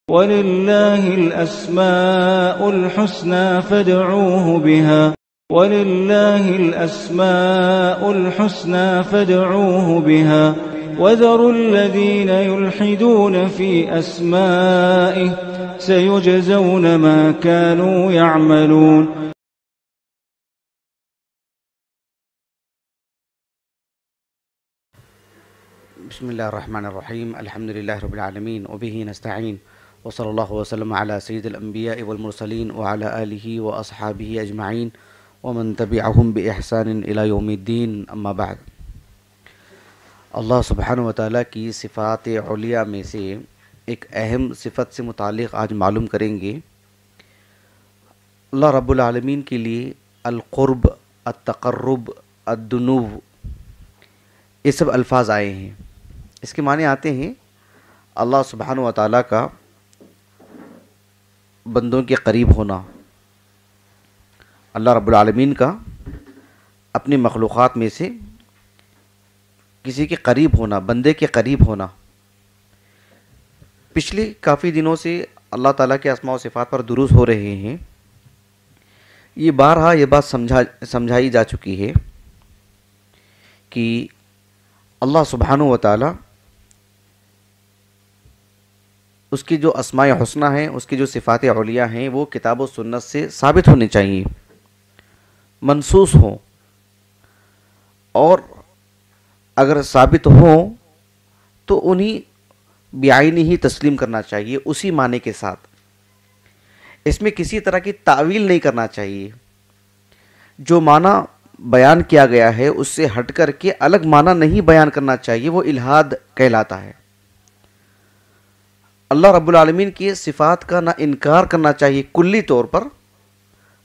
وَلِلَّهِ الْأَسْمَاءُ الْحُسْنَى فَادْعُوهُ بِهَا وَلِلَّهِ الْأَسْمَاءُ الْحُسْنَى فَادْعُوهُ بِهَا وَذَرُوا الَّذِينَ يُلْحِدُونَ فِي أَسْمَائِهِ سَيُجْزَوْنَ مَا كَانُوا يَعْمَلُونَ. بسم اللہ الرحمن الرحیم الحمدللہ رب العالمین وبہ نستعین وصلی اللہ وسلم علی سید الانبیاء والمرسلین وعلی آلہ واصحابہ اجمعین ومن تبعہم بإحسان الی یوم الدین. اما بعد، اللہ سبحانہ وتعالی کی صفات علیہ میں سے ایک اہم صفت سے متعلق آج معلوم کریں گے. اللہ رب العالمین کے لیے القرب، التقرب، الدنو، یہ سب الفاظ آئے ہیں. اس کے معنی آتے ہیں اللہ سبحانہ و تعالیٰ کا بندوں کے قریب ہونا، اللہ رب العالمین کا اپنی مخلوقات میں سے کسی کے قریب ہونا، بندے کے قریب ہونا. پچھلے کافی دنوں سے اللہ تعالیٰ کے اسماء و صفات پر دروس ہو رہے ہیں. یہ بارہا یہ بات سمجھائی جا چکی ہے کہ اللہ سبحانہ و تعالیٰ اس کی جو اسماء حسنہ ہیں، اس کی جو صفات علیہ ہیں، وہ کتاب و سنت سے ثابت ہونے چاہیے، منصوص ہوں، اور اگر ثابت ہوں تو انہیں بعینی ہی تسلیم کرنا چاہیے، اسی معنی کے ساتھ. اس میں کسی طرح کی تعویل نہیں کرنا چاہیے. جو معنی بیان کیا گیا ہے اس سے ہٹ کر کے الگ معنی نہیں بیان کرنا چاہیے، وہ الہاد کہلاتا ہے. اللہ رب العالمین کی صفات کا نہ انکار کرنا چاہیے کلی طور پر،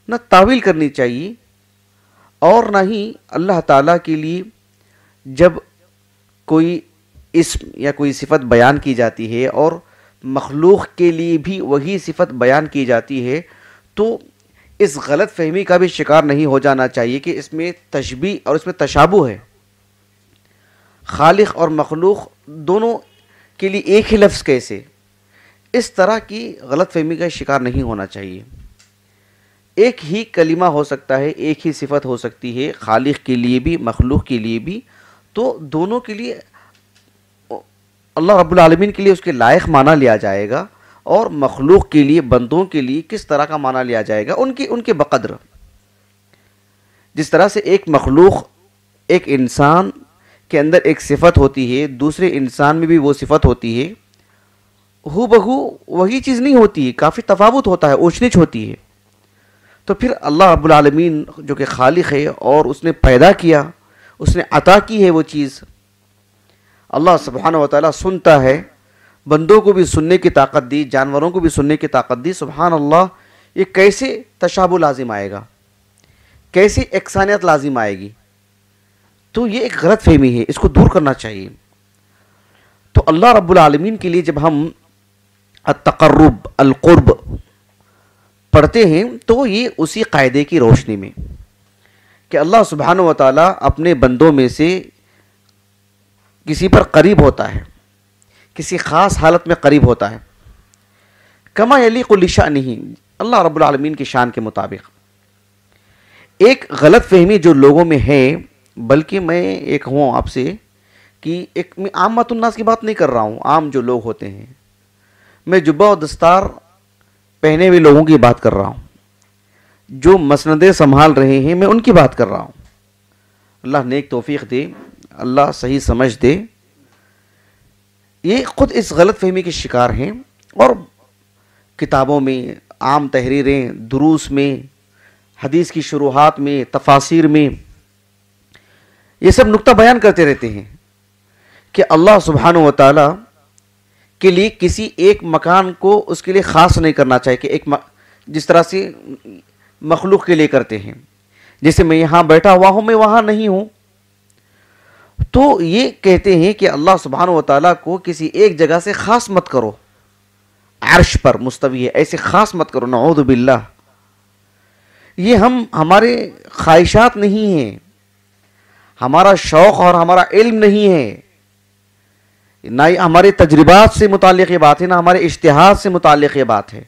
نہ تعویل کرنی چاہیے، اور نہ ہی اللہ تعالیٰ کے لیے جب کوئی اسم یا کوئی صفت بیان کی جاتی ہے اور مخلوق کے لیے بھی وہی صفت بیان کی جاتی ہے تو اس غلط فہمی کا بھی شکار نہیں ہو جانا چاہیے کہ اس میں تشبیہ اور اس میں تشابہ ہے. خالق اور مخلوق دونوں کے لیے ایک ہی لفظ کیسے؟ اس طرح کی غلط فہمی کا شکار نہیں ہونا چاہیے. ایک ہی کلمہ ہو سکتا ہے، ایک ہی صفت ہو سکتی ہے، خالق کے لیے بھی مخلوق کے لیے بھی. تو دونوں کے لیے اللہ رب العالمین کے لیے اس کے لائق معنی لیا جائے گا، اور مخلوق کے لیے، بندوں کے لیے کس طرح کا معنی لیا جائے گا ان کے بقدر. جس طرح سے ایک مخلوق، ایک انسان کے اندر ایک صفت ہوتی ہے، دوسرے انسان میں بھی وہ صفت ہوتی ہے، ہو بہو وہی چیز نہیں ہوتی ہے، کافی تفاوت ہوتا ہے، اونچ نیچ ہوتی ہے. تو پھر اللہ رب العالمین جو کہ خالق ہے اور اس نے پیدا کیا، اس نے عطا کی ہے وہ چیز. اللہ سبحانہ و تعالیٰ سنتا ہے، بندوں کو بھی سننے کی طاقت دی، جانوروں کو بھی سننے کی طاقت دی. سبحان اللہ، یہ کیسے تشابہ لازم آئے گا، کیسے یکسانیت لازم آئے گی؟ تو یہ ایک غلط فہمی ہے، اس کو دور کرنا چاہیے. تو اللہ رب العالمین کے لیے جب ہم التقرب، القرب پڑھتے ہیں تو یہ اسی قاعدے کی روشنی میں کہ اللہ سبحانہ و تعالیٰ اپنے بندوں میں سے کسی پر قریب ہوتا ہے، کسی خاص حالت میں قریب ہوتا ہے، کما یلیق لشأنہ، اللہ رب العالمین کی شان کے مطابق. ایک غلط فہمی جو لوگوں میں ہے، بلکہ میں ایک ہوں آپ سے کہ میں عامت الناس کی بات نہیں کر رہا ہوں، عام جو لوگ ہوتے ہیں، میں جبہ و دستار پہنے ہوئے لوگوں کی بات کر رہا ہوں، جو مسندیں سنبھال رہے ہیں، میں ان کی بات کر رہا ہوں. اللہ نیک توفیق دے، اللہ صحیح سمجھ دے. یہ خود اس غلط فہمی کے شکار ہیں، اور کتابوں میں، عام تحریریں، دروس میں، حدیث کی شروحات میں، تفاسیر میں یہ سب نقطہ بیان کرتے رہتے ہیں کہ اللہ سبحانہ و تعالی کے لیے کسی ایک مکان کو اس کے لیے خاص نہیں کرنا چاہیے کہ جس طرح سے مخلوق کے لیے کرتے ہیں. جیسے میں یہاں بیٹھا ہوا ہوں، میں وہاں نہیں ہوں، تو یہ کہتے ہیں کہ اللہ سبحانہ و تعالیٰ کو کسی ایک جگہ سے خاص مت کرو، عرش پر مستوی ہے ایسے خاص مت کرو. نعوذ باللہ. یہ ہمارے خواہشات نہیں ہیں، ہمارا شوق اور ہمارا علم نہیں ہے. نہ ہی ہمارے تجربات سے متعلق یہ بات ہے، نہ ہمارے اجتہاد سے متعلق یہ بات ہے۔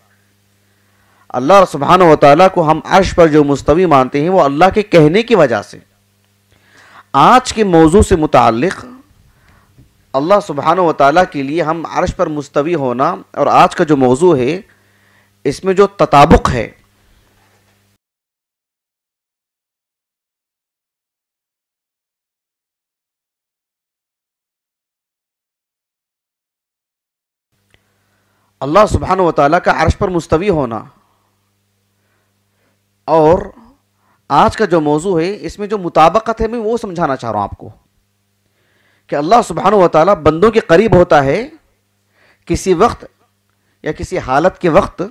اللہ سبحانہ و تعالیٰ کو ہم عرش پر جو مستوی مانتے ہیں وہ اللہ کے کہنے کی وجہ سے۔ آج کے موضوع سے متعلق اللہ سبحانہ و تعالیٰ کے لیے ہم عرش پر مستوی ہونا اور آج کا جو موضوع ہے اس میں جو تطابق ہے، اللہ سبحانہ و تعالیٰ کا عرش پر مستوی ہونا اور آج کا جو موضوع ہے اس میں جو مطابقت ہے میں وہ سمجھانا چاہ رہا ہوں آپ کو کہ اللہ سبحانہ و تعالیٰ بندوں کے قریب ہوتا ہے کسی وقت یا کسی حالت کے وقت،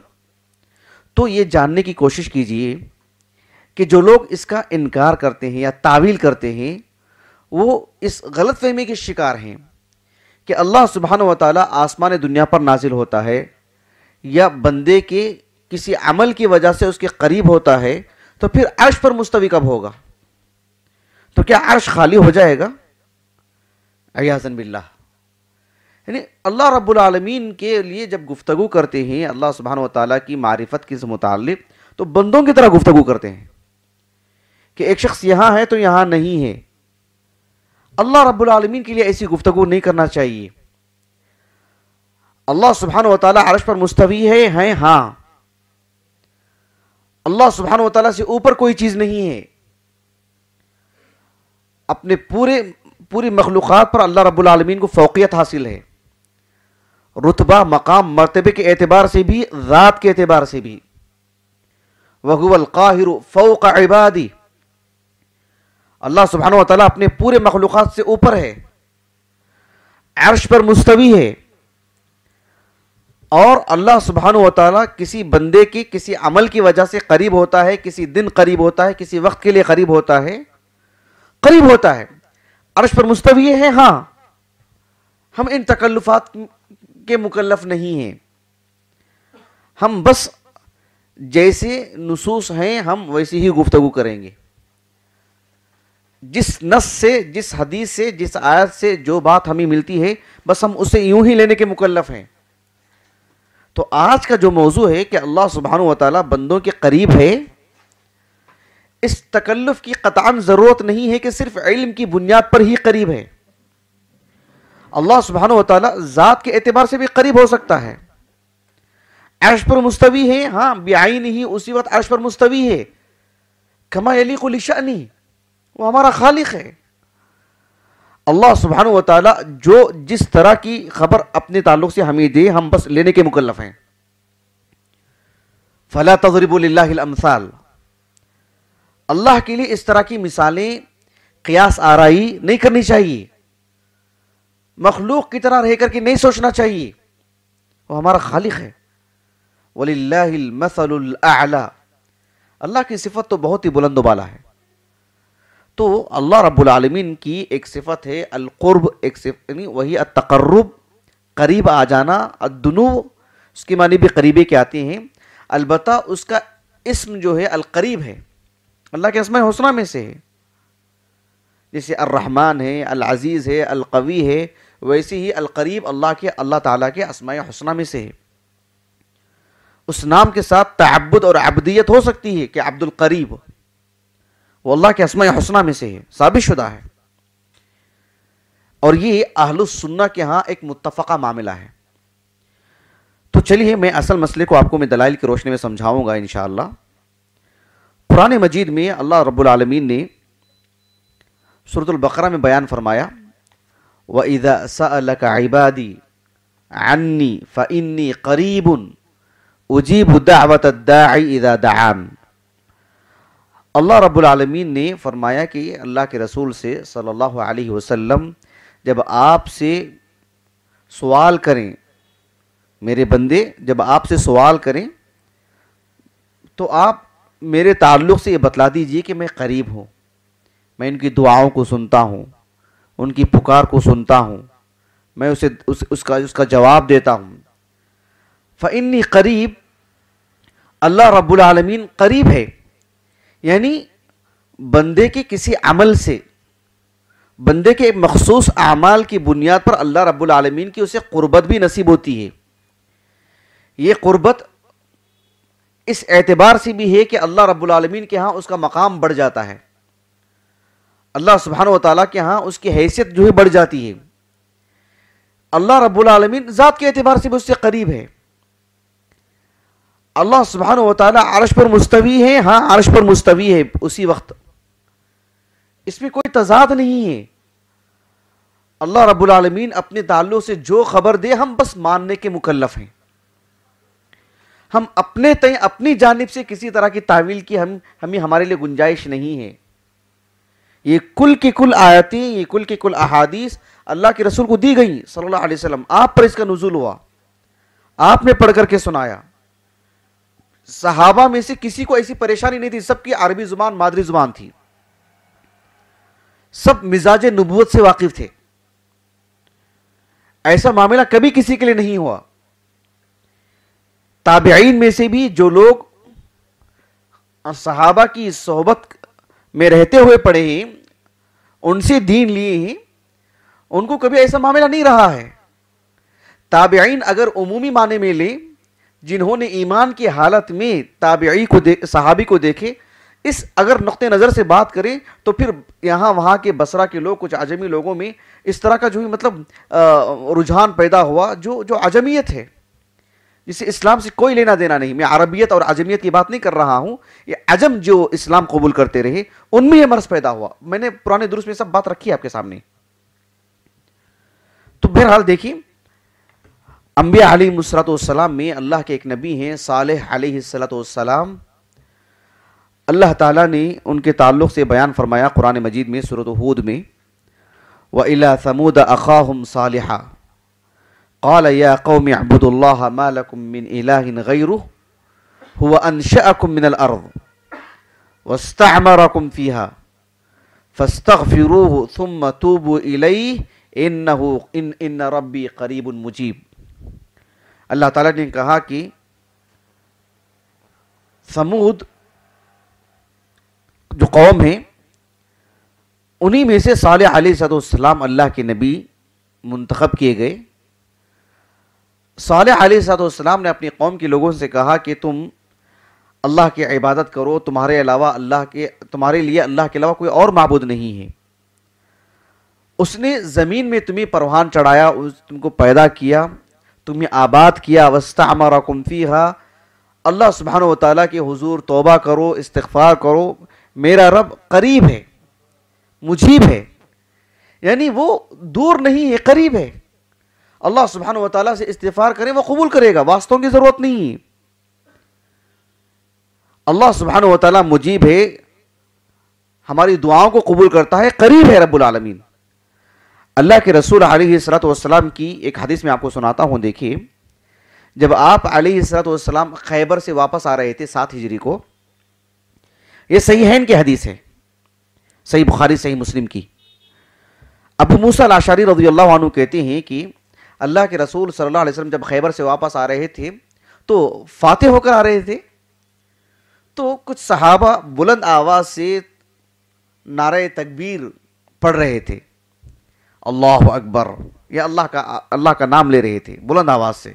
تو یہ جاننے کی کوشش کیجئے کہ جو لوگ اس کا انکار کرتے ہیں یا تعویل کرتے ہیں وہ اس غلط فہمی کے شکار ہیں کہ اللہ سبحانہ و تعالیٰ آسمان دنیا پر نازل ہوتا ہے یا بندے کے کسی عمل کی وجہ سے اس کے قریب ہوتا ہے، تو پھر عرش پر مستوی کب ہوگا؟ تو کیا عرش خالی ہو جائے گا؟ عیاذاً باللہ۔ یعنی اللہ رب العالمین کے لیے جب گفتگو کرتے ہیں اللہ سبحانہ و تعالیٰ کی معرفت کے متعلق، تو بندوں کی طرح گفتگو کرتے ہیں کہ ایک شخص یہاں ہے تو یہاں نہیں ہے۔ اللہ رب العالمین کے لیے ایسی گفتگو نہیں کرنا چاہیے۔ اللہ سبحانہ و تعالیٰ عرش پر مستوی ہے ہاں، اللہ سبحانہ و تعالیٰ سے اوپر کوئی چیز نہیں ہے۔ اپنے پوری مخلوقات پر اللہ رب العالمین کو فوقیت حاصل ہے، رتبہ، مقام، مرتبے کے اعتبار سے بھی، ذات کے اعتبار سے بھی۔ وَهُوَ الْقَاهِرُ فَوْقَ عِبَادِهِ، اللہ سبحانہ و تعالیٰ اپنے پورے مخلوقات سے اوپر ہے، عرش پر مستوی ہے، اور اللہ سبحانہ و تعالیٰ کسی بندے کی کسی عمل کی وجہ سے قریب ہوتا ہے، کسی دن قریب ہوتا ہے، کسی وقت کے لیے قریب ہوتا ہے، عرش پر مستوی ہے ہاں، ہم ان تکلفات کے مکلف نہیں ہیں، ہم بس جیسے نصوص ہیں ہم ویسی ہی گفتگو کریں گے، جس نص سے، جس حدیث سے، جس آیت سے جو بات ہمیں ملتی ہے بس ہم اسے یوں ہی لینے کے مکلف ہیں۔ تو آج کا جو موضوع ہے کہ اللہ سبحانہ و تعالیٰ بندوں کے قریب ہے، اس تکلف کی قطعاً ضرورت نہیں ہے کہ صرف علم کی بنیاد پر ہی قریب ہے۔ اللہ سبحانہ و تعالیٰ ذات کے اعتبار سے بھی قریب ہو سکتا ہے، عرش پر مستوی ہے ہاں، بعین ہی اسی وقت عرش پر مستوی ہے، کما یلیق لشأنہ، وہ ہمارا خالق ہے۔ اللہ سبحانہ و تعالیٰ جو جس طرح کی خبر اپنے تعلق سے ہمیں دے ہم بس لینے کے مکلف ہیں۔ فَلَا تَضْرِبُوا لِلَّهِ الْأَمْثَالِ، اللہ کے لیے اس طرح کی مثالیں قیاس آرائی نہیں کرنی چاہیے، مخلوق کی طرح رہ کر کے نہیں سوچنا چاہیے، وہ ہمارا خالق ہے۔ وَلِلَّهِ الْمَثَلُ الْأَعْلَى، اللہ کی صفت تو بہت ہی بلند و بالا ہے۔ تو اللہ رب العالمین کی ایک صفت ہے القرب، ایک صفت یعنی وہی التقرب، قریب آ جانا، الدنو اس کی معنی بھی قریبے کے آتے ہیں، البتہ اس کا اسم جو ہے القریب ہے، اللہ کے اسماء حسنہ میں سے ہے، جیسے الرحمن ہے، العزیز ہے، القوی ہے، ویسے ہی القریب اللہ تعالیٰ کے اسماء حسنہ میں سے ہے۔ اس نام کے ساتھ تعبد اور عبدیت ہو سکتی ہے کہ عبد القریب، وہ اللہ کے اسماء حسنہ میں سے ہے، ثابت شدہ ہے، اور یہ اہل السنہ کے ہاں ایک متفقہ معاملہ ہے۔ تو چلیے میں اصل مسئلے کو آپ کو میں دلائل کی روشنی میں سمجھاؤں گا انشاءاللہ۔ قرآن مجید میں اللہ رب العالمین نے سورۃ البقرہ میں بیان فرمایا وَإِذَا سَأَلَكَ عِبَادِي عَنِّي فَإِنِّي قَرِيبٌ أُجِيبُ دَعْوَةَ الدَّاعِ إِذَا دَعَانِ۔ اللہ رب العالمین نے فرمایا کہ اللہ کے رسول سے صلی اللہ علیہ وسلم جب آپ سے سوال کریں، میرے بندے جب آپ سے سوال کریں تو آپ میرے تعلق سے یہ بتلا دیجئے کہ میں قریب ہوں، میں ان کی دعاؤں کو سنتا ہوں، ان کی پکار کو سنتا ہوں، میں اس کا جواب دیتا ہوں۔ فإنی قریب، اللہ رب العالمین قریب ہے، یعنی بندے کے کسی عمل سے بندے کے مخصوص اعمال کی بنیاد پر اللہ رب العالمین کی اسے قربت بھی نصیب ہوتی ہے. یہ قربت اس اعتبار سے بھی ہے کہ اللہ رب العالمین کے ہاں اس کا مقام بڑھ جاتا ہے, اللہ سبحانہ و تعالیٰ کے ہاں اس کی حیثیت جو ہے بڑھ جاتی ہے. اللہ رب العالمین ذات کے اعتبار سے بھی اس سے قریب ہے. اللہ سبحانہ و تعالیٰ عرش پر مستوی ہے, ہاں عرش پر مستوی ہے اسی وقت, اس میں کوئی تضاد نہیں ہے. اللہ رب العالمین اپنے تعلق سے جو خبر دے ہم بس ماننے کے مکلف ہیں. ہم اپنے تئیں اپنی جانب سے کسی طرح کی تعویل کی ہمیں ہمارے لیے گنجائش نہیں ہے. یہ کل کی کل آیتیں, یہ کل کی کل احادیث اللہ کے رسول کو دی گئی صلی اللہ علیہ وسلم. آپ پر اس کا نزول ہوا, آپ نے پڑھ کر کے سنایا. صحابہ میں سے کسی کو ایسی پریشانی نہیں تھی, سب کی عربی زبان مادری زبان تھی, سب مزاج نبوت سے واقف تھے. ایسا معاملہ کبھی کسی کے لیے نہیں ہوا. تابعین میں سے بھی جو لوگ صحابہ کی صحبت میں رہتے ہوئے پڑھے ہیں, ان سے دین لیے ہیں, ان کو کبھی ایسا معاملہ نہیں رہا ہے. تابعین اگر عمومی معنی میں لیں, جنہوں نے ایمان کی حالت میں تابعی کو صحابی کو دیکھے, اس اگر نقطہ نظر سے بات کریں تو پھر یہاں وہاں کے بصرہ کے لوگ, کچھ عجمی لوگوں میں اس طرح کا جو ہے مطلب رجحان پیدا ہوا جو عجمیت ہے, جسے اسلام سے کوئی لینا دینا نہیں. میں عربیت اور عجمیت کی بات نہیں کر رہا ہوں, یہ عجم جو اسلام قبول کرتے رہے ان میں یہ مرض پیدا ہوا. میں نے پرانے درس میں سب بات رکھی ہے آپ کے سامنے. تو بہرحال دیکھیں, انبیاء علیہ السلام میں اللہ کے ایک نبی ہیں صالح علیہ السلام. اللہ تعالیٰ نے ان کے تعلق سے بیان فرمایا قرآن مجید میں سورۃ ہود میں, وَإِلَىٰ ثَمُودَ أَخَاهُمْ صَالِحًا قَالَ يَا قَوْمِ اعْبُدُوا اللَّهَ مَا لَكُم مِّنْ إِلَٰهٍ غَيْرُهُ هُوَ أَنشَأَكُم مِّنَ الْأَرْضِ وَاسْتَعْمَرَكُم فِيهَا فَاسْتَغْفِرُوهُ ثُمَّ تُوبُوا إِلَيْهِ إِنَّ رَبِّي قَرِيبٌ مُجِيبٌ. اللہ تعالیٰ نے کہا کہ ثمود جو قوم ہیں, انہی میں سے صالح علیہ السلام اللہ کے نبی منتخب کیے گئے. صالح علیہ السلام نے اپنی قوم کے لوگوں سے کہا کہ تم اللہ کی عبادت کرو, تمہارے لیے اللہ کے علاوہ کوئی اور معبود نہیں ہے. اس نے زمین میں تمہیں پروان چڑھایا, تم کو پیدا کیا, تمہیں آباد کیا. وَاسْتَعْمَرَكُمْ فِيهَا, اللہ سبحانہ و تعالیٰ کے حضور توبہ کرو, استغفار کرو. میرا رب قریب ہے, مجیب ہے, یعنی وہ دور نہیں ہے, قریب ہے. اللہ سبحانہ و تعالیٰ سے استغفار کریں, وہ قبول کرے گا, واسطوں کی ضرورت نہیں ہے. اللہ سبحانہ و تعالیٰ مجیب ہے, ہماری دعاؤں کو قبول کرتا ہے, قریب ہے رب العالمین. اللہ کے رسول علیہ السلام کی ایک حدیث میں آپ کو سناتا ہوں. دیکھیے, جب آپ علیہ السلام خیبر سے واپس آ رہے تھے 7 ہجری کو, یہ صحیحین کی حدیث ہے, صحیح بخاری صحیح مسلم کی. ابو موسیٰ الاشعری رضی اللہ عنہ کہتے ہیں کہ اللہ کے رسول صلی اللہ علیہ وسلم جب خیبر سے واپس آ رہے تھے تو فاتح ہو کر آ رہے تھے, تو کچھ صحابہ بلند آواز سے نعرہ تکبیر پڑھ رہے تھے, اللہ اکبر, یا اللہ کا نام لے رہے تھے بلند آواز سے.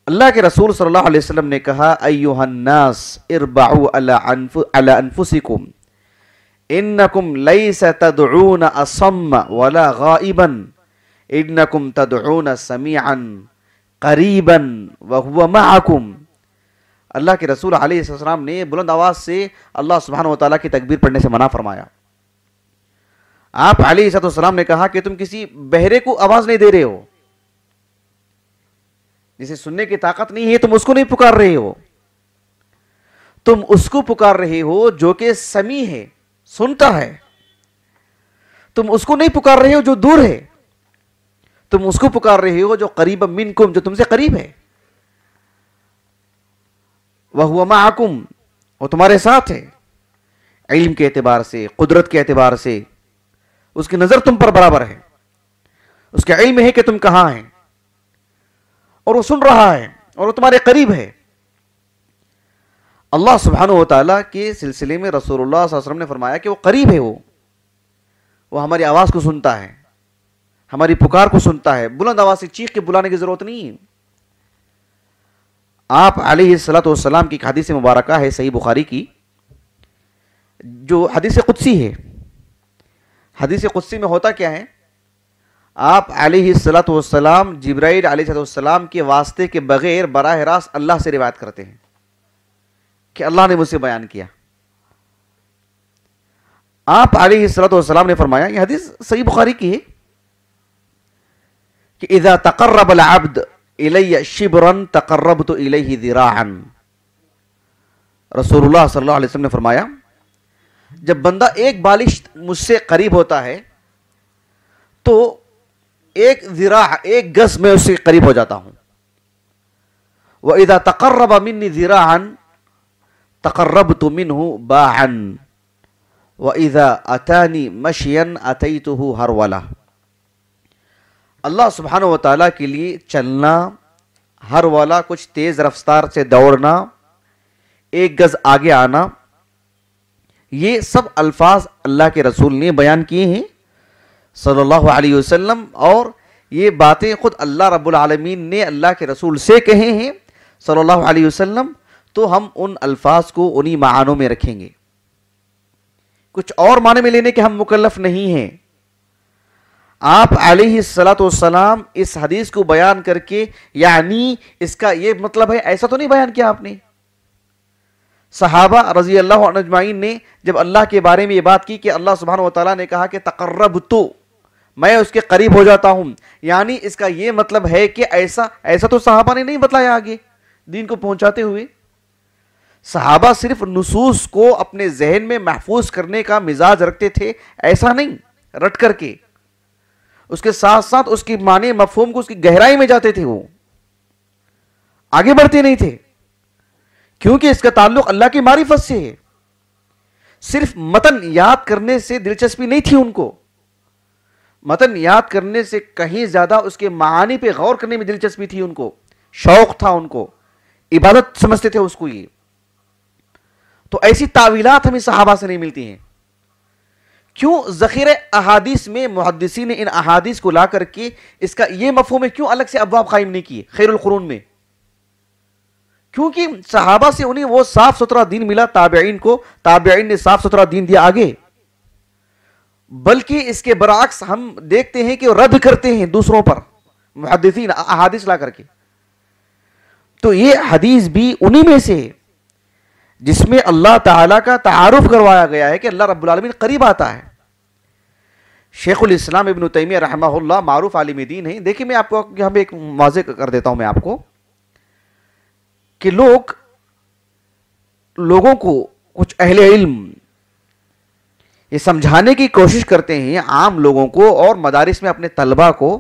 اللہ کے رسول صلی اللہ علیہ وسلم نے کہا, ایھا الناس اربعوا علی انفسکم انکم لیس تدعون اصم ولا غائبا انکم تدعون سمیعا قریبا وہو معکم. اللہ کے رسول علیہ السلام نے بلند آواز سے اللہ سبحانہ و تعالیٰ کی تکبیر پڑھنے سے منع فرمایا. آپ علیہ السلام نے کہا کہ تم کسی بہرے کو آواز نہیں دے رہے ہو, جسے سننے کی طاقت نہیں ہے, تم اس کو نہیں پکار رہے ہو, تم اس کو پکار رہے ہو جو کہ سمیع ہے, سنتا ہے. تم اس کو نہیں پکار رہے ہو جو دور ہے, تم اس کو پکار رہے ہو جو قریب منکم, جو تم سے قریب ہے. وَهُوَ مَعَكُمْ, وہ تمہارے ساتھ ہے, علم کے اعتبار سے, قدرت کے اعتبار سے اس کی نظر تم پر برابر ہے, اس کا علم ہے کہ تم کہاں ہیں, اور وہ سن رہا ہے, اور وہ تمہارے قریب ہے. اللہ سبحانہ و تعالیٰ کے سلسلے میں رسول اللہ صلی اللہ علیہ وسلم نے فرمایا کہ وہ قریب ہے, وہ ہماری آواز کو سنتا ہے، ہماری پکار کو سنتا ہے، بلند آواز سے چیخ کے بلانے کی ضرورت نہیں ہے۔ آپ علیہ الصلوۃ والسلام کی ایک حدیث مبارکہ ہے صحیح بخاری کی، جو حدیث قدسی ہے۔ حدیث قدسی میں ہوتا کیا ہے؟ آپ علیہ الصلوۃ والسلام جبرائیل علیہ السلام کے واسطے کے بغیر براہ راست اللہ سے روایت کرتے ہیں کہ اللہ نے مجھ سے بیان کیا۔ آپ علیہ الصلوۃ والسلام نے فرمایا، یہ حدیث صحیح بخاری کی ہے، کہ اذا تقرب العبد الی شبرا تقربت الیہ ذراعا۔ رسول اللہ صلی اللہ علیہ وسلم نے فرمایا، جب بندہ ایک بالش مجھ سے قریب ہوتا ہے تو ایک ذراع، ایک گز میں اس سے قریب ہو جاتا ہوں۔ وَإِذَا تَقَرَّبَ مِنِّي ذِرَاعًا تَقَرَّبْتُ مِنْهُ بَاعًا وَإِذَا أَتَانِي مَشْيًا أَتَيْتُهُ هَرْوَلًا۔ اللہ سبحانہ و تعالیٰ کے لیے چلنا، ہر والا کچھ تیز رفتار سے دوڑنا، ایک گز آگے آنا، یہ سب الفاظ اللہ کے رسول نے بیان کیے ہیں صلی اللہ علیہ وسلم، اور یہ باتیں خود اللہ رب العالمین نے اللہ کے رسول سے کہے ہیں صلی اللہ علیہ وسلم، تو ہم ان الفاظ کو انہی معانوں میں رکھیں گے، کچھ اور معنی میں لینے کے ہم مکلف نہیں ہیں۔ آپ علیہ الصلوۃ والسلام اس حدیث کو بیان کر کے یعنی اس کا یہ مطلب ہے ایسا تو نہیں بیان کیا آپ نے۔ صحابہ رضی اللہ عنہ اجمعین نے جب اللہ کے بارے میں یہ بات کی کہ اللہ سبحانہ و تعالیٰ نے کہا کہ تقربت، میں اس کے قریب ہو جاتا ہوں، یعنی اس کا یہ مطلب ہے کہ ایسا تو صحابہ نے نہیں بتلایا آگے دین کو پہنچاتے ہوئے۔ صحابہ صرف نصوص کو اپنے ذہن میں محفوظ کرنے کا مزاج رکھتے تھے، ایسا نہیں رٹ کر کے، اس کے ساتھ ساتھ اس کی معنی مفہوم کو اس کی گہرائی میں جاتے تھے، وہ آگے بڑھتے نہیں تھے، کیونکہ اس کا تعلق اللہ کی معرفت سے ہے۔ صرف متن یاد کرنے سے دلچسپی نہیں تھی ان کو، متن یاد کرنے سے کہیں زیادہ اس کے معانی پہ غور کرنے میں دلچسپی تھی ان کو، شوق تھا ان کو، عبادت سمجھتے تھے اس کو۔ یہ تو ایسی تعویلات ہمیں صحابہ سے نہیں ملتی ہیں۔ کیوں ذخیرہ احادیث میں محدثین نے ان احادیث کو لا کر کے اس کا یہ مفہوم ہے کیوں الگ سے ابواب قائم نہیں کیے خیر القرون میں؟ کیونکہ صحابہ سے انہیں وہ صاف ستھرا دین ملا، تابعین کو، تابعین نے صاف ستھرا دین دیا آگے، بلکہ اس کے برعکس ہم دیکھتے ہیں کہ وہ رد کرتے ہیں دوسروں پر محدثین احادیث لا کر کے۔ تو یہ حدیث بھی انہی میں سے ہے جس میں اللہ تعالیٰ کا تعارف کروایا گیا ہے کہ اللہ رب العالمین قریب آتا ہے۔ شیخ الاسلام ابن تیمیہ رحمہ اللہ معروف عالم دین ہیں۔ دیکھیں میں آپ کو یہاں پہ ایک واضح کر دیتا ہوں میں آپ کو کہ لوگوں کو کچھ اہل علم یہ سمجھانے کی کوشش کرتے ہیں عام لوگوں کو اور مدارس میں اپنے طلبہ کو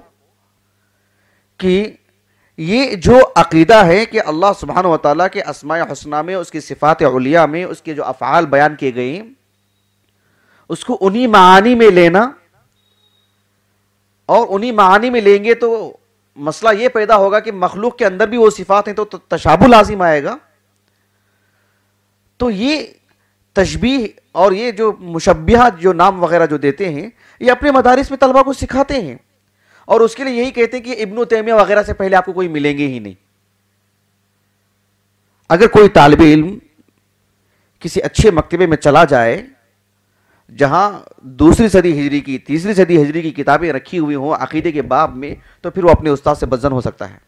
کہ یہ جو عقیدہ ہے کہ اللہ سبحانہ و تعالیٰ کے اسماء حسنہ میں، اس کی صفات علیہ میں، اس کے جو افعال بیان کیے گئے ہیں اس کو انہی معانی میں لینا، اور انہی معانی میں لیں گے تو مسئلہ یہ پیدا ہوگا کہ مخلوق کے اندر بھی وہ صفات ہیں تو تشابہ لازم آئے گا۔ تو یہ تشبیہ اور یہ جو مشبہہ جو نام وغیرہ جو دیتے ہیں یہ اپنے مدارس میں طلبہ کو سکھاتے ہیں، اور اس کے لیے یہی کہتے ہیں کہ ابن تیمیہ وغیرہ سے پہلے آپ کو کوئی ملیں گے ہی نہیں۔ اگر کوئی طالب علم کسی اچھے مکتبے میں چلا جائے جہاں دوسری صدی ہجری کی، تیسری صدی ہجری کی کتابیں رکھی ہوئی ہوں عقیدے کے باب میں، تو پھر وہ اپنے استاد سے بدظن ہو سکتا ہے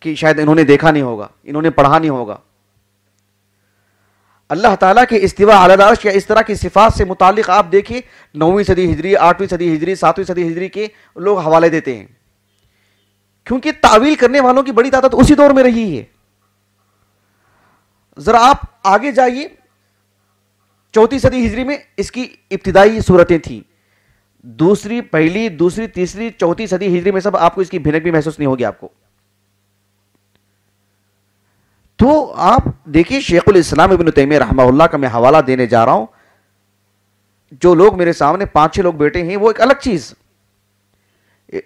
کہ شاید انہوں نے دیکھا نہیں ہوگا، انہوں نے پڑھا نہیں ہوگا۔ اللہ تعالیٰ کے استواء علی العرش یا اس طرح کی صفات سے متعلق آپ دیکھیں 9ویں صدی ہجری، 8ویں صدی ہجری، 7ویں صدی ہجری کے لوگ حوالے دیتے ہیں، کیونکہ تعویل کرنے والوں کی بڑی تعداد اسی دور میں رہی ہے۔ ذرا آپ آگے جائیے، 4 صدی ہجری میں اس کی ابتدائی صورتیں تھیں، پہلی، دوسری، تیسری، 4 صدی ہجری میں سب آپ کو اس کی بھنک بھی محسوس نہیں ہوگی آپ کو۔ تو آپ دیکھیں شیخ الاسلام ابن تیمیہ رحمہ اللہ کا میں حوالہ دینے جا رہا ہوں، جو لوگ میرے سامنے 5-6 لوگ بیٹھے ہیں وہ ایک الگ چیز،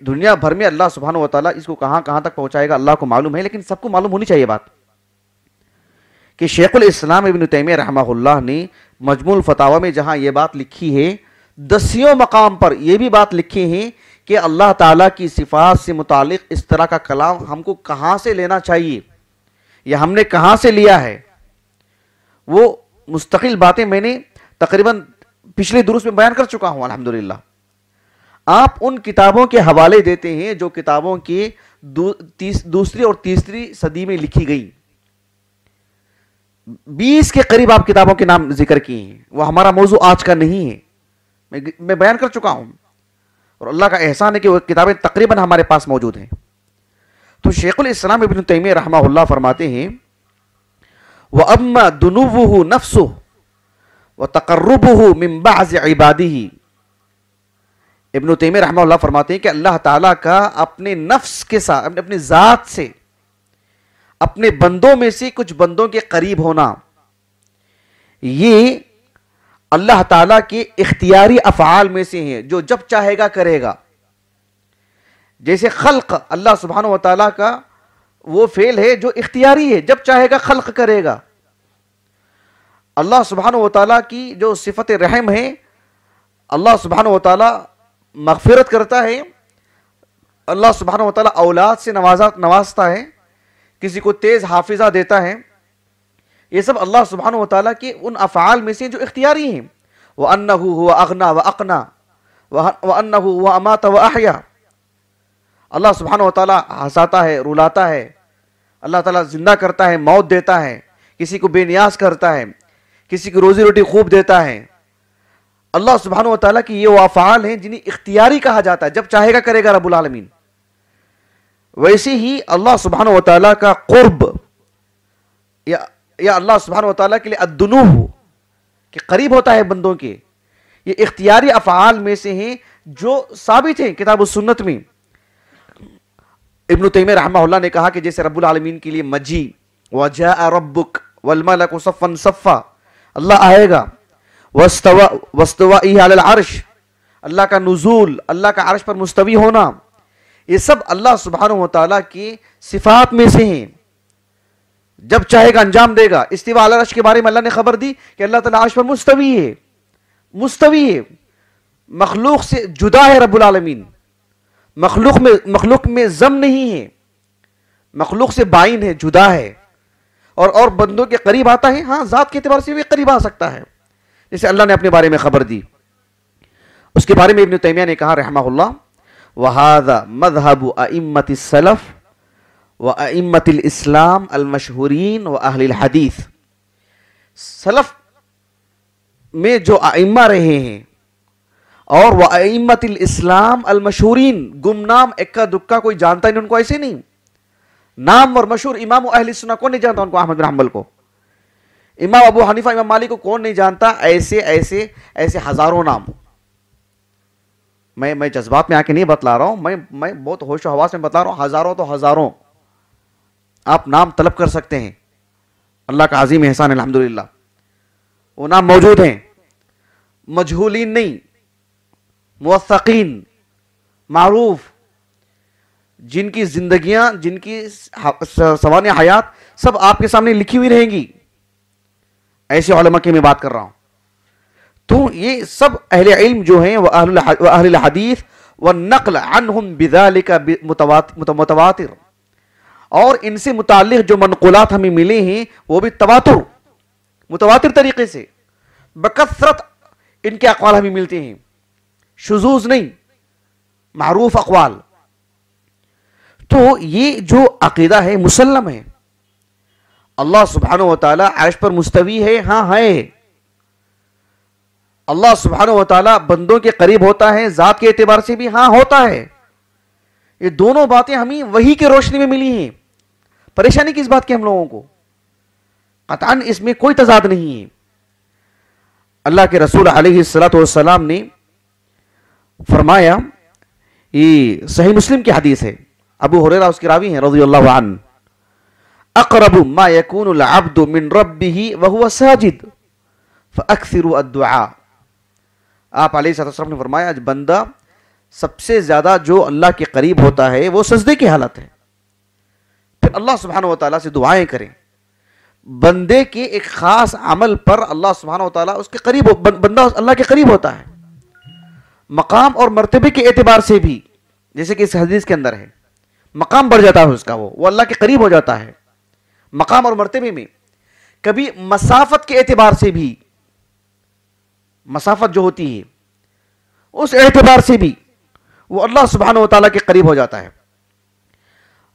دنیا بھر میں اللہ سبحانہ و تعالیٰ اس کو کہاں کہاں تک پہنچائے گا اللہ کو معلوم ہے، لیکن سب کو معلوم ہونی چاہیے بات کہ شیخ الاسلام ابن تیمیہ رحمہ اللہ نے مجموع الفتاوی میں جہاں یہ بات لکھی ہے، 10 مقام پر یہ بھی بات لکھی ہے کہ اللہ تعالیٰ کی صفات سے متعلق اس طرح کا کلام ہم کو کہاں سے لینا چاہیے یا ہم نے کہاں سے لیا ہے، وہ مستقل باتیں میں نے تقریباً پچھلے دروس میں بیان کر چکا ہوں الحمدللہ۔ آپ ان کتابوں کے حوالے دیتے ہیں جو کتابوں کی دوسری اور تیسری صدی میں لکھی گئی، 20 کے قریب آپ کتابوں کے نام ذکر کیے ہیں، وہ ہمارا موضوع آج کا نہیں ہے، میں بیان کر چکا ہوں، اور اللہ کا احسان ہے کہ وہ کتابیں تقریباً ہمارے پاس موجود ہیں۔ تو شیخ الاسلام ابن تیمیہ رحمہ اللہ فرماتے ہیں وَأَمَّا دُنُوُّهُ نَفْسُهُ وَتَقَرُّبُهُ مِنْ بَعْضِ عِبَادِهِ، ابن تیمیہ رحمہ اللہ فرماتے ہیں کہ اللہ تعالیٰ کا اپنے نفس کے ساتھ، اپنے ذات سے، اپنے بندوں میں سے کچھ بندوں کے قریب ہونا، یہ اللہ تعالیٰ کے اختیاری افعال میں سے ہیں جو جب چاہے گا کرے گا۔ جیسے خلق اللہ سبحانہ وتعالیٰ کا وہ فعل ہے جو اختیاری ہے، جب چاہے گا خلق کرے گا۔ اللہ سبحانہ وتعالیٰ کی جو صفت رحم ہے، اللہ سبحانہ وتعالیٰ مغفرت کرتا ہے، اللہ سبحانہ وتعالیٰ اولاد سے نوازتا ہے، کسی کو تیز حافظہ دیتا ہے، یہ سب اللہ سبحانہ وتعالیٰ کے ان افعال میں سے جو اختیاری ہیں۔ وَأَنَّهُ هُوَ أَغْنَى وَأَقْنَى وَأَنَّهُ هُوَ أَمَاتَ وَأَحْيَا، اللہ سبحانہ وتعالیٰ ہنساتا ہے، رلاتا ہے، اللہ تعالیٰ زندہ کرتا ہے، موت دیتا ہے، کسی کو بے نیاز کرتا ہے، کسی کو روزی روٹی خوب دیتا ہے۔ اللہ سبحانہ وتعالیٰ کی یہ وہ افعال ہیں جنہیں اختیاری کہا جاتا ہے، جب چاہے گا کرے گا رب العالمین۔ ویسے ہی اللہ سبحانہ وتعالیٰ کا قرب یا اللہ سبحانہ وتعالیٰ کے لیے الدنوہ کہ قریب ہوتا ہے بندوں کے، یہ اختیاری افعال میں سے ہیں جو ثابت ہیں کتاب و سنت میں۔ ابن تیمیہ رحمہ اللہ نے کہا کہ جیسے رب العالمین کے لیے مجی وَجَاءَ رَبُّكَ وَالْمَلَكُ صَفًّا صَفًّا، اللہ آئے گا، وَاسْتَوَائِهِ عَلَى الْعَرْشِ، اللہ کا نزول، اللہ کا عرش پر مستوی ہونا، یہ سب اللہ سبحانہ وتعالیٰ کی صفات میں سے ہیں، جب چاہے گا انجام دے گا۔ استواء علی العرش کے بارے میں اللہ نے خبر دی کہ اللہ تعالیٰ عرش پر مستوی ہے، مخلوق سے جدا ہے رب العالمین، مخلوق میں ضم نہیں ہے، مخلوق سے بائن ہے، جدا ہے، اور بندوں کے قریب آتا ہے، ہاں ذات کے اعتبار سے بھی قریب آ سکتا ہے، جیسے اللہ نے اپنے بارے میں خبر دی۔ اس کے بارے میں ابن تیمیہ نے کہا رحمہ اللہ وَهَذَا مَذْهَبُ أَئِمَّةِ السَّلَفِ وَأَئِمَّةِ الْإِسْلَامِ الْمَشْهُورِينَ وَأَهْلِ الْحَدِيثِ، سلف میں جو ائمہ رہے ہیں اور وَأَئِمَّةِ الْإِسْلَامِ الْمَشْهُورِينَ، گمنام اکا دکا کوئی جانتا نہیں ان کو، ایسے نہیں، نام اور مشہور امام اہل سنہ کون نہیں جانتا ان کو، احمد بن حنبل کو، امام ابو حنیفہ، امام مالک کو کون نہیں جانتا، ایسے ہزاروں نام۔ میں جذبات میں آ کے نہیں بتلا رہا ہوں، میں بہت ہوش و حواس میں بتلا رہا ہوں، ہزاروں تو ہزاروں آپ نام طلب کر سکتے ہیں، اللہ کا عظیم احسان الحمدللہ، وہ نام موجود ہیں، مجہولین نہیں، موثقین، معروف، جن کی زندگیاں، جن کی سوانح حیات سب آپ کے سامنے لکھی ہوئی رہیں گی، ایسے علماء کی میں بات کر رہا ہوں۔ تو یہ سب اہل علم جو ہیں وہ اہل الحدیث والنقل عنہم بذالک متواتر، اور ان سے متعلق جو منقولات ہمیں ملے ہیں وہ بھی متواتر طریقے سے بکثرت ان کے اقوال ہمیں ملتے ہیں، شذوذ نہیں، معروف اقوال۔ تو یہ جو عقیدہ ہے مسلم ہے، اللہ سبحانہ وتعالی عرش پر مستوی ہے، ہاں ہے، اللہ سبحانہ وتعالی بندوں کے قریب ہوتا ہے، ذات کے اعتبار سے بھی ہاں ہوتا ہے، یہ دونوں باتیں ہمیں وحی کے روشنی میں ملی ہیں۔ پریشانی کس بات کی ہم لوگوں کو؟ قطعاً اس میں کوئی تضاد نہیں ہے۔ اللہ کے رسول علیہ السلام نے فرمایا، یہ صحیح مسلم کی حدیث ہے، ابو ہریرہ اس کے راوی ہیں رضی اللہ عنہ، اقرب ما يكون العبد من ربه وهو ساجد فاكثروا الدعاء، آپ علیہ السلام نے فرمایا بندہ سب سے زیادہ جو اللہ کے قریب ہوتا ہے وہ سجدے کی حالت ہے، پھر اللہ سبحانہ وتعالیٰ سے دعائیں کریں، بندے کے ایک خاص عمل پر اللہ سبحانہ و تعالیٰ اس کے قریب بندہ اللہ کے قریب ہوتا ہے، مقام اور مرتبے کے اعتبار سے بھی، جیسے کہ اس حدیث کے اندر ہے، مقام بڑھ جاتا ہے اس کا، وہ اللہ کے قریب ہو جاتا ہے مقام اور مرتبے میں، کبھی مسافت کے اعتبار سے بھی، مسافت جو ہوتی ہے اس اعتبار سے بھی وہ اللہ سبحانہ و تعالیٰ کے قریب ہو جاتا ہے،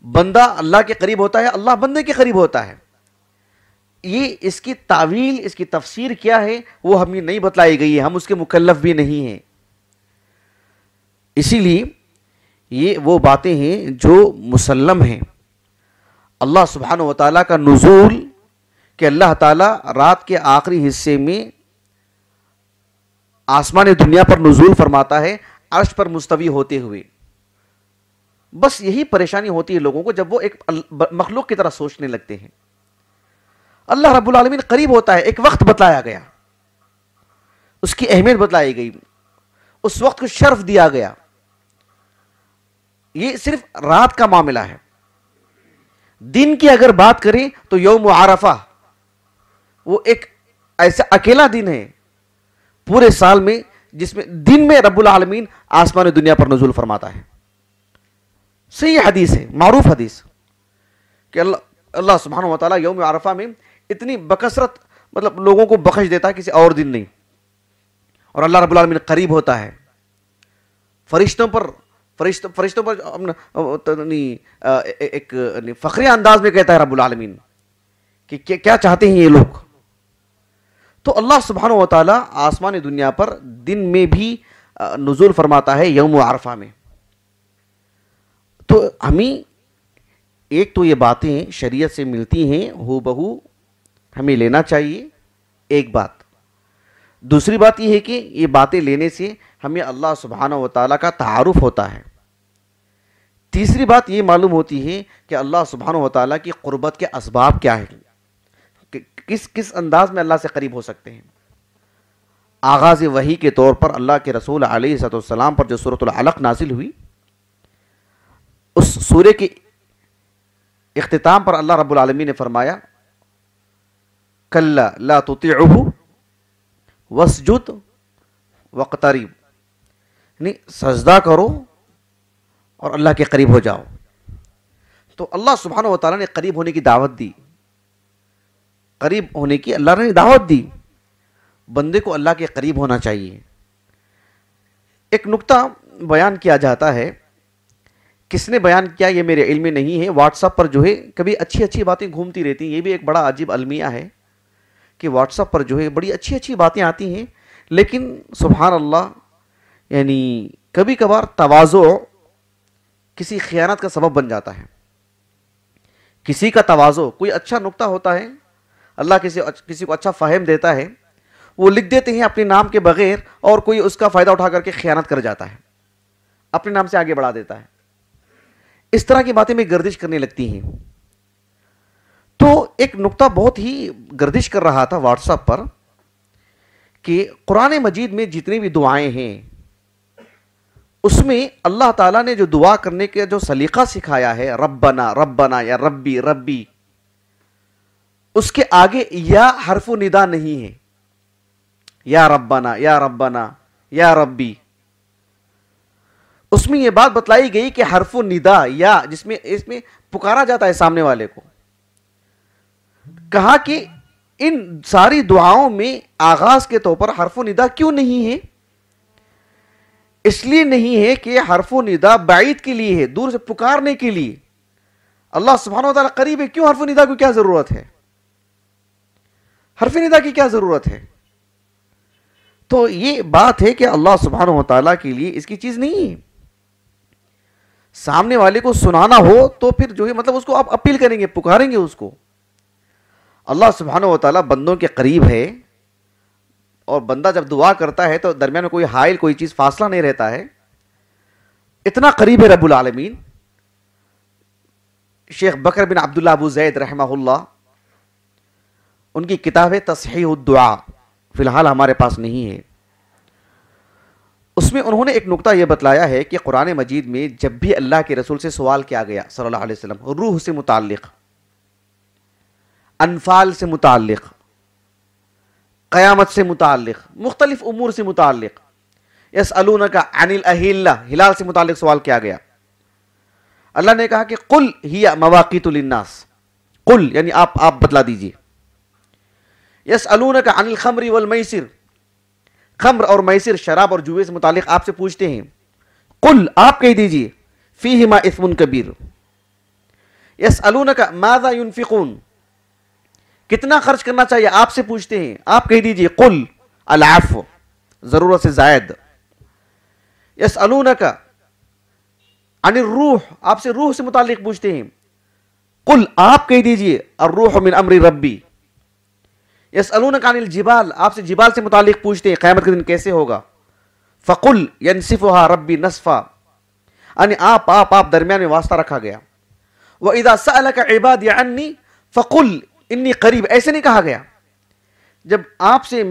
بندہ اللہ کے قریب ہوتا ہے، اللہ بندے کے قریب ہوتا ہے۔ یہ اس کی تعویل، اس کی تفسیر کیا ہے وہ ہمیں نہیں بتلائی گئی ہے، ہم اس کے مکلف بھی نہیں ہیں، اسی لیے یہ وہ باتیں ہیں جو مسلم ہیں۔ اللہ سبحانہ و تعالیٰ کا نزول، کہ اللہ تعالیٰ رات کے آخری حصے میں آسمان دنیا پر نزول فرماتا ہے عرش پر مستوی ہوتے ہوئے، بس یہی پریشانی ہوتی ہے لوگوں کو جب وہ ایک مخلوق کی طرح سوچنے لگتے ہیں۔ اللہ رب العالمین قریب ہوتا ہے، ایک وقت بتلایا گیا، اس کی اہمیت بتلائی گئی، اس وقت کو شرف دیا گیا۔ یہ صرف رات کا معاملہ ہے۔ دن کی اگر بات کریں تو یوم عرفہ وہ ایک ایسا اکیلا دن ہے پورے سال میں جس میں دن میں رب العالمین آسمان دنیا پر نزول فرماتا ہے۔ صحیح حدیث ہے، معروف حدیث، کہ اللہ سبحانہ و تعالیٰ یوم عرفہ میں اتنی بکثرت مطلب لوگوں کو بخش دیتا ہے، کسی اور دن نہیں، اور اللہ رب العالمین قریب ہوتا ہے فرشتوں پر ایک فخری انداز میں کہتا ہے رب العالمین کہ کیا چاہتے ہیں یہ لوگ۔ تو اللہ سبحانہ و تعالیٰ آسمان دنیا پر دن میں بھی نزول فرماتا ہے یوم عرفہ میں۔ تو ہمیں ایک تو یہ باتیں شریعت سے ملتی ہیں ہو بہو، ہمیں لینا چاہیے، ایک بات۔ دوسری بات یہ ہے کہ یہ باتیں لینے سے ہمیں اللہ سبحانہ و تعالیٰ کا تعارف ہوتا ہے۔ تیسری بات یہ معلوم ہوتی ہے کہ اللہ سبحانہ و تعالیٰ کی قربت کے اسباب کیا ہیں، کس انداز میں اللہ سے قریب ہو سکتے ہیں۔ آغاز وحی کے طور پر اللہ کے رسول علیہ السلام پر جو سورۃ العلق نازل ہوئی، اس سورے کے اختتام پر اللہ رب العالمین نے فرمایا کلا لا تطیعہ واسجد واقترب، یعنی سجدہ کرو اور اللہ کے قریب ہو جاؤ۔ تو اللہ سبحانہ و تعالیٰ نے قریب ہونے کی دعوت دی، قریب ہونے کی اللہ نے دعوت دی، بندے کو اللہ کے قریب ہونا چاہیے۔ ایک نکتہ بیان کیا جاتا ہے، کس نے بیان کیا یہ میرے علم میں نہیں ہے، واٹس ایپ پر جو ہے کبھی اچھی باتیں گھومتی رہتی ہیں، یہ بھی ایک بڑا عجیب المیہ ہے کہ واٹس ایپ پر جو ہے بڑی اچھی باتیں آتی ہیں، لیکن سبحان اللہ یعنی کبھی کبھار تواضع کسی خیانت کا سبب بن جاتا ہے۔ کسی کا تواضع، کوئی اچھا نکتہ ہوتا ہے، اللہ کسی کو اچھا فہم دیتا ہے، وہ لکھ دیتے ہیں اپنے نام کے بغیر، اور کوئی اس کا فائدہ اٹھا کر کے خیانت کر جاتا ہے، اپنے نام سے آگے بڑھا دیتا ہے۔ اس طرح کی باتیں میں گردش کرنے لگتی ہیں۔ تو ایک نکتہ بہت ہی گردش کر رہا تھا واٹس ایپ پر کہ قرآن مجید میں جتنی بھی دعائیں ہیں اس میں اللہ تعالیٰ نے جو دعا کرنے کے جو سلیقہ سکھایا ہے، ربنا ربنا یا ربی ربی، اس کے آگے یا حرف ندا نہیں ہے، یا ربنا یا ربنا یا ربی۔ اس میں یہ بات بتلائی گئی کہ حرف ندا یا اس میں پکارا جاتا ہے سامنے والے کو، کہا کہ ان ساری دعاؤں میں آغاز کے طور پر حرف ندا کیوں نہیں ہے؟ اس لیے نہیں ہے کہ حرف ندا بعید کے لیے ہے، دور سے پکارنے کے لیے۔ اللہ سبحانہ و تعالیٰ قریب ہے، کیوں حرف ندا کو کیا ضرورت ہے؟ حرف ندا کی کیا ضرورت ہے؟ تو یہ بات ہے کہ اللہ سبحانہ و تعالیٰ کے لیے اس کی چیز نہیں ہے۔ سامنے والے کو سنانا ہو تو پھر جو ہے مطلب اس کو آپ اپیل کریں گے، پکاریں گے اس کو۔ اللہ سبحانہ و تعالیٰ بندوں کے قریب ہے، اور بندہ جب دعا کرتا ہے تو درمیان میں کوئی حائل، کوئی چیز، فاصلہ نہیں رہتا ہے، اتنا قریب ہے رب العالمین۔ شیخ بکر بن عبداللہ ابو زید رحمہ اللہ، ان کی کتاب ہے تصحیح الدعاء، فی الحال ہمارے پاس نہیں ہے۔ اس میں انہوں نے ایک نکتہ یہ بتلایا ہے کہ قرآن مجید میں جب بھی اللہ کے رسول سے سوال کیا گیا صلی اللہ علیہ وسلم روح سے متعلق، انفال سے متعلق، قیامت سے متعلق، مختلف امور سے متعلق. یسألونک عن الاہلہ، ہلال سے متعلق سوال کیا گیا. اللہ نے کہا کہ قل ہی مواقیت للناس، قل یعنی آپ بتلا دیجئے. یسألونک عن الخمر والمیسر، خمر اور میسر، شراب اور جوئے سے متعلق آپ سے پوچھتے ہیں. قل آپ کہہ دیجئے فیہما اثم کبیر. یسألونک ماذا ينفقون، کتنا خرچ کرنا چاہیے آپ سے پوچھتے ہیں. آپ کہہ دیجئے قل العفو، ضرورت سے زائد. یسألونک عن الروح، آپ سے روح سے متعلق پوچھتے ہیں. قل آپ کہہ دیجئے الروح من امر ربی. یسألونک عن الجبال، آپ سے جبال سے متعلق پوچھتے ہیں قیامت کے دن کیسے ہوگا. فقل ینسفها ربی نسفا، یعنی آپ درمیان میں واسطہ رکھا گیا. وَإِذَا سَأَلَكَ عِبَادِي عَنِّي فَقُلْ إِنِّي قَرِيب، ایسے نہیں کہا گیا. جب آپ سے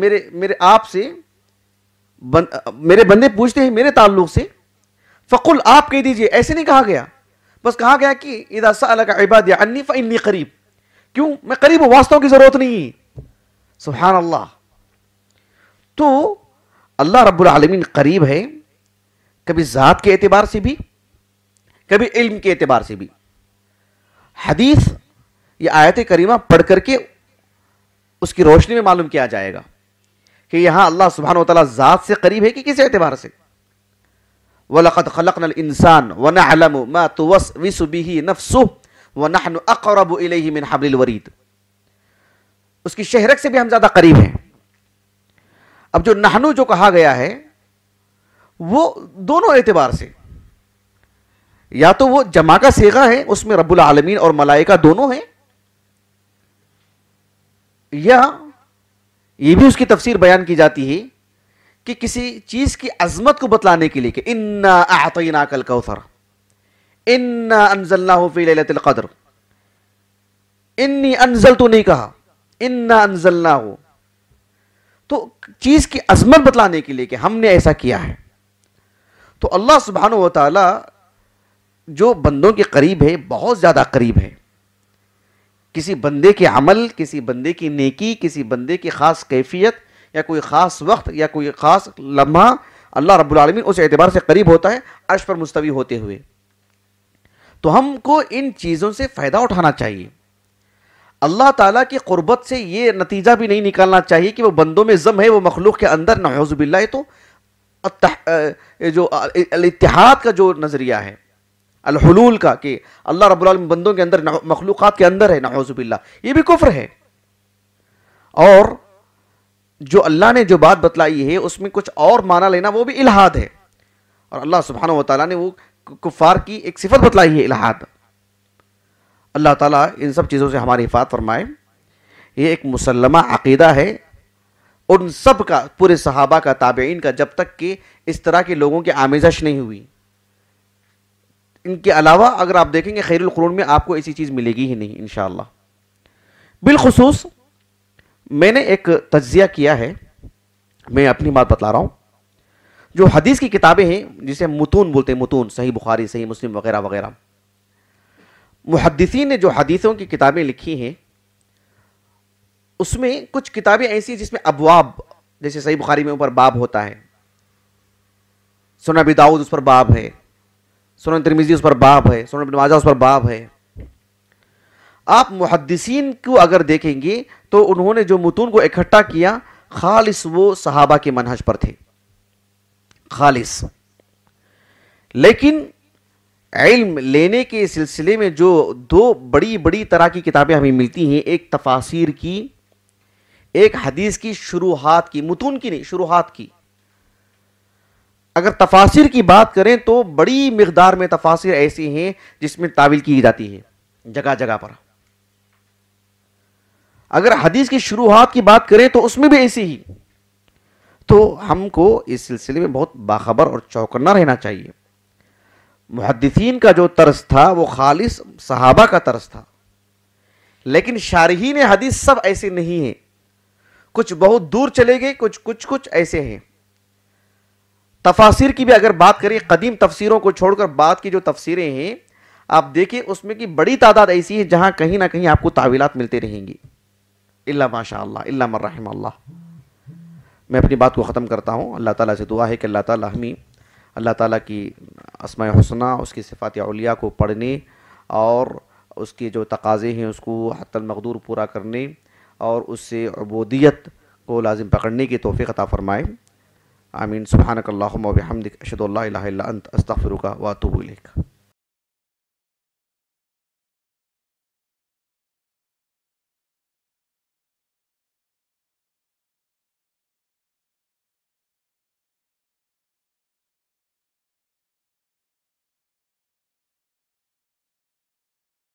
میرے بندے پوچھتے ہیں میرے تعلق سے، فقل آپ کہہ دیجئے، ایسے نہیں کہا گیا. بس کہا گیا کہ اذا سألک عبادی عنی فانی قریب، کیوں میں قریب ہوں، واسطوں کی ضرورت نہیں. سبحان اللہ. تو اللہ رب العالمین قریب ہے، کبھی ذات کے اعتبار سے بھی، کبھی علم کے اعتبار سے بھی. حدیث یہ آیت کریمہ پڑھ کر کے اس کی روشنی میں معلوم کیا جائے گا کہ یہاں اللہ سبحانہ وتعالی ذات سے قریب ہے کہ کس اعتبار سے. وَلَقَدْ خَلَقْنَا الْإِنسَانَ وَنَعْلَمُ مَا تُوَسْوِسُ بِهِ نَفْسُهُ وَنَحْنُ أَقْرَبُ إِلَيْهِ مِنْ حَبْلِ الْوَرِيدِ، اس کی شہرک سے بھی ہم زیادہ قریب ہیں. اب جو نحنو جو کہا گیا ہے وہ دونوں اعتبار سے، یا تو وہ جمع کا صیغہ ہے، اس میں رب العالمین اور ملائکہ دونوں ہیں، یا یہ بھی اس کی تفسیر بیان کی جاتی ہے کہ کسی چیز کی عظمت کو بتلانے کے لیے کہ انا اعطیناک الکوثر، انا انزلناہ فی لیلۃ القدر. انی انزلت نہیں کہا، انا انزلناہ، تو چیز کی عظمت بتلانے کے لیے کہ ہم نے ایسا کیا ہے. تو اللہ سبحانہ و تعالی جو بندوں کے قریب ہے، بہت زیادہ قریب ہے. کسی بندے کے عمل، کسی بندے کی نیکی، کسی بندے کی خاص کیفیت یا کوئی خاص وقت یا کوئی خاص لمحہ، اللہ رب العالمین اس اعتبار سے قریب ہوتا ہے عرش پر مستوی ہوتے ہوئے. تو ہم کو ان چیزوں سے فائدہ اٹھانا چاہیے. اللہ تعالیٰ کی قربت سے یہ نتیجہ بھی نہیں نکالنا چاہیے کہ وہ بندوں میں ضم ہے، وہ مخلوق کے اندر نعوذ باللہ. تو جو الاتحاد کا جو نظریہ ہے، الحلول کا، کہ اللہ رب العالمین بندوں کے اندر، مخلوقات کے اندر ہے، نعوذ باللہ، یہ بھی کفر ہے. اور جو اللہ نے جو بات بتلائی ہے اس میں کچھ اور معنی لینا وہ بھی الہاد ہے. اور اللہ سبحانہ و تعالیٰ نے وہ کفار کی ایک صفت بتلائی ہے، الہاد. اللہ تعالیٰ ان سب چیزوں سے ہماری حفاظت فرمائے. یہ ایک مسلمہ عقیدہ ہے ان سب کا، پورے صحابہ کا، تابعین کا، جب تک کہ اس طرح کے لوگوں کی آمیزش نہیں ہوئی. ان کے علاوہ اگر آپ دیکھیں گے خیر القرون میں آپ کو ایسی چیز ملے گی ہی نہیں انشاءاللہ. بالخصوص میں نے ایک تجزیہ کیا ہے، میں اپنی بات بتلا رہا ہوں. جو حدیث کی کتابیں ہیں جسے ہم متون بولتے ہیں، متون، صحیح بخاری، صحیح مسلم وغیرہ وغیرہ، محدثین نے جو حدیثوں کی کتابیں لکھی ہیں اس میں کچھ کتابیں ایسی ہیں جس میں ابواب، جیسے صحیح بخاری میں اوپر باب ہوتا ہے، سنن ابی داؤد اس پر باب ہے، سنن ترمذی اس پر باب ہے، سنن ابن ماجہ اس پر باب ہے. آپ محدثین کو اگر دیکھیں گے تو انہوں نے جو متون کو اکٹھا کیا خالص وہ صحابہ کے منہج پر تھے، خالص. لیکن علم لینے کے سلسلے میں جو دو بڑی بڑی طرح کی کتابیں ہمیں ملتی ہیں، ایک تفاسیر کی، ایک حدیث کی شروحات کی، متون کی نہیں، شروحات کی. اگر تفاسیر کی بات کریں تو بڑی مقدار میں تفاسیر ایسی ہیں جس میں تعویل کی جاتی ہے جگہ جگہ پر. اگر حدیث کی شروحات کی بات کریں تو اس میں بھی ایسی ہی. تو ہم کو اس سلسلے میں بہت باخبر اور چوکنا رہنا چاہیے. محدثین کا جو طرز تھا وہ خالص صحابہ کا طرز تھا، لیکن شارحین حدیث سب ایسے نہیں ہیں. کچھ بہت دور چلے گئے، کچھ ایسے ہیں. تفاسیر کی بھی اگر بات کریں، قدیم تفسیروں کو چھوڑ کر بعد کی جو تفسیریں ہیں آپ دیکھیں اس میں کی بڑی تعداد ایسی ہے جہاں کہیں نہ کہیں آپ کو تعویلات ملتے رہیں گی. الا ماشاء اللہ، الا من رحم اللہ۔ میں اپنی بات کو ختم کرتا ہوں۔ اللہ تعالیٰ سے دعا ہے کہ اللہ تعالیٰ ہمیں اللہ تعالیٰ کی اسماء حسنہ، اس کی صفات علیٰ کو پڑھنے اور اس کے جو تقاضے ہیں اس کو حتی المقدور پورا کرنے اور اس سے عبودیت کو لازم پکڑنے کی توفیق عطا فرمائے۔ آمین۔ سبحانک اللہم و بحمدک، اشہد ان لا الہ الا انت، استغفرک و اتوب الیک۔